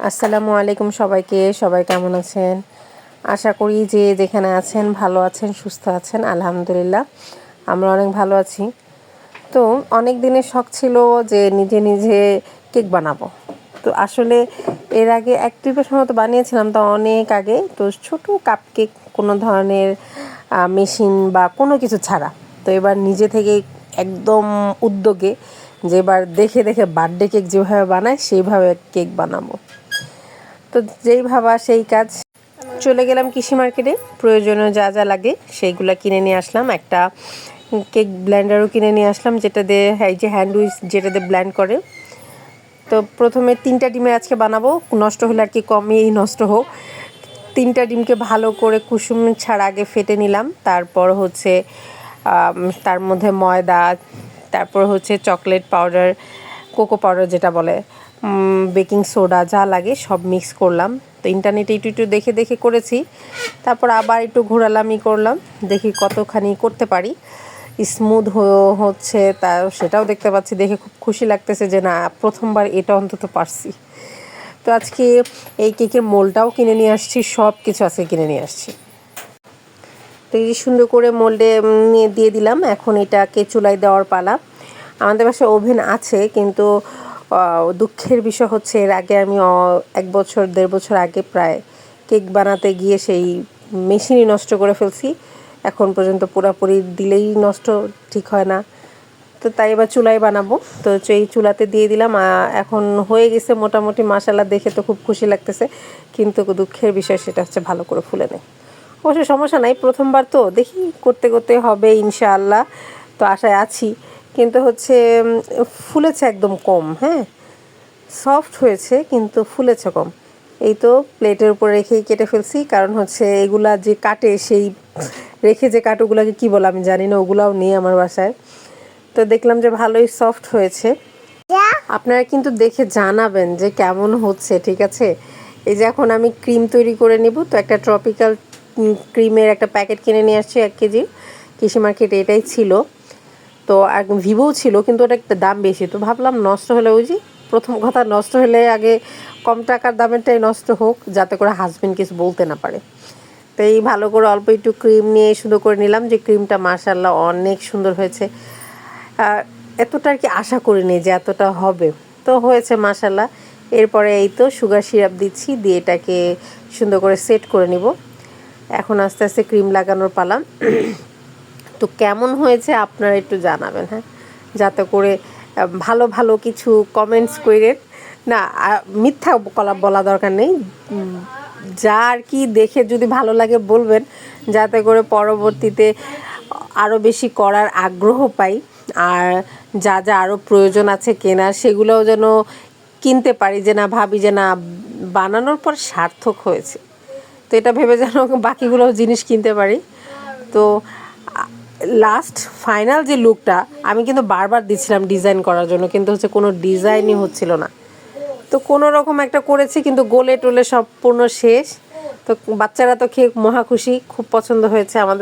আসসালামু আলাইকুম সবাইকে। সবাই কেমন আছেন? আশা করি যে যেখানে আছেন ভালো আছেন, সুস্থ আছেন। আলহামদুলিল্লাহ আমরা অনেক ভালো আছি। তো অনেক দিনের শখ ছিল যে নিজে নিজে কেক বানাবো। তো আসলে এর আগে এক ট্রিপের সময় তো বানিয়েছিলাম, তো অনেক আগে। তো ছোটো কাপ কেক, কোনো ধরনের মেশিন বা কোনো কিছু ছাড়া। তো এবার নিজে থেকেই একদম উদ্যোগে যে এবার দেখে দেখে বার্থডে কেক যেভাবে বানায় সেইভাবে কেক বানাবো। তো যেই ভাবা সেই কাজ। চলে গেলাম কৃষি মার্কেটে, প্রয়োজনীয় যা যা লাগে সেইগুলো কিনে নিয়ে আসলাম। একটা কেক ব্লেন্ডারও কিনে নিয়ে আসলাম, যেটা দিয়ে এই যে হ্যান্ড উইচ যেটা দিয়ে ব্লেন্ড করে। তো প্রথমে 3টা ডিমের আজকে বানাবো, নষ্ট হলে আর কি কমই নষ্ট হোক। 3টা ডিমকে ভালো করে কুসুম ছাড়া আগে ফেটে নিলাম। তারপর হচ্ছে তার মধ্যে ময়দা, তারপর হচ্ছে চকলেট পাউডার, কোকো পাউডার যেটা বলে, বেকিং সোডা, যা লাগে সব মিক্স করলাম। তো ইন্টারনেটে একটু একটু দেখে দেখে করেছি। তারপর আবার একটু ঘোরালামি করলাম, দেখি কতখানি করতে পারি। স্মুথ হচ্ছে তা সেটাও দেখতে পাচ্ছি, দেখে খুব খুশি লাগতেছে যে না, প্রথমবার এটা অন্তত পারছি। তো আজকে এই কেকের মোল্ডটাও কিনে নিয়ে আসছি, সব কিছু আজকে কিনে নিয়ে আসছি। তো এই সুন্দর করে মোল্ডে নিয়ে দিয়ে দিলাম। এখন এটাকে চুলায় দেওয়ার পালা। আমাদের বাসায় ওভেন আছে, কিন্তু দুঃখের বিষয় হচ্ছে এর আগে আমি 1-1.5 বছর আগে প্রায় কেক বানাতে গিয়ে সেই মেশিনই নষ্ট করে ফেলছি। এখন পর্যন্ত পুরোপুরি দিলেই নষ্ট, ঠিক হয় না। তো তাই এবার চুলায় বানাবো। তো এই চুলাতে দিয়ে দিলাম। এখন হয়ে গেছে মোটামুটি, মাশাআল্লাহ, দেখে তো খুব খুশি লাগতেছে। কিন্তু দুঃখের বিষয় সেটা হচ্ছে ভালো করে ফুলে নেই। অবশ্য সমস্যা নাই, প্রথমবার তো, দেখি করতে করতে হবে ইনশাআল্লাহ। তো আশায় আছি। কিন্তু হচ্ছে ফুলেছে একদম কম। হ্যাঁ, সফট হয়েছে কিন্তু ফুলেছে কম। এই তো প্লেটের উপর রেখেই কেটে ফেলছি, কারণ হচ্ছে এগুলা যে কাটে, সেই রেখে যে কাটুগুলাকে কী বলে আমি জানি না, ওগুলাও নেই আমার বাসায়। তো দেখলাম যে ভালোই সফট হয়েছে। আপনারা কিন্তু দেখে জানাবেন যে কেমন হচ্ছে, ঠিক আছে? এই যে এখন আমি ক্রিম তৈরি করে নিব। তো একটা ট্রপিক্যাল ক্রিমের একটা প্যাকেট কিনে নিয়ে আসছি 1 কেজি। কৃষি মার্কেটে এটাই ছিল। তো ভিভোও ছিল, কিন্তু ওটা একটা দাম বেশি। তো ভাবলাম নষ্ট হলে, ওই যে প্রথম কথা, নষ্ট হলে আগে কম টাকার দামেরটাই নষ্ট হোক, যাতে করে হাজবেন্ড কিছু বলতে না পারে। তো এই ভালো করে অল্প একটু ক্রিম নিয়ে সুন্দর করে নিলাম। যে ক্রিমটা মাশাআল্লাহ অনেক সুন্দর হয়েছে। এতটা আর কি আশা করিনি যে এতটা হবে, তো হয়েছে মাশাআল্লাহ। এরপরে এই তো সুগার সিরাপ দিচ্ছি, দিয়ে এটাকে সুন্দর করে সেট করে নিব। এখন আস্তে আস্তে ক্রিম লাগানোর পালা। তো কেমন হয়েছে আপনারা একটু জানাবেন, হ্যাঁ, যাতে করে ভালো ভালো কিছু কমেন্টস করে না, মিথ্যা বলা দরকার নেই। যা আর কি দেখে যদি ভালো লাগে বলবেন, যাতে করে পরবর্তীতে আরও বেশি করার আগ্রহ পাই। আর যা যা আরও প্রয়োজন আছে কেনার, সেগুলোও যেন কিনতে পারি, যে না ভাবি যে না, বানানোর পর সার্থক হয়েছে। তো এটা ভেবে যেন বাকিগুলো জিনিস কিনতে পারি। তো লাস্ট ফাইনাল যে লুকটা, আমি কিন্তু বারবার দিচ্ছিলাম ডিজাইন করার জন্য, কিন্তু হচ্ছে কোনো ডিজাইনই হচ্ছিল না। তো কোনো রকম একটা করেছি, কিন্তু গোলে টোলে সম্পূর্ণ শেষ। তো বাচ্চারা তো খেয়ে মহা খুশি, খুব পছন্দ হয়েছে আমাদের।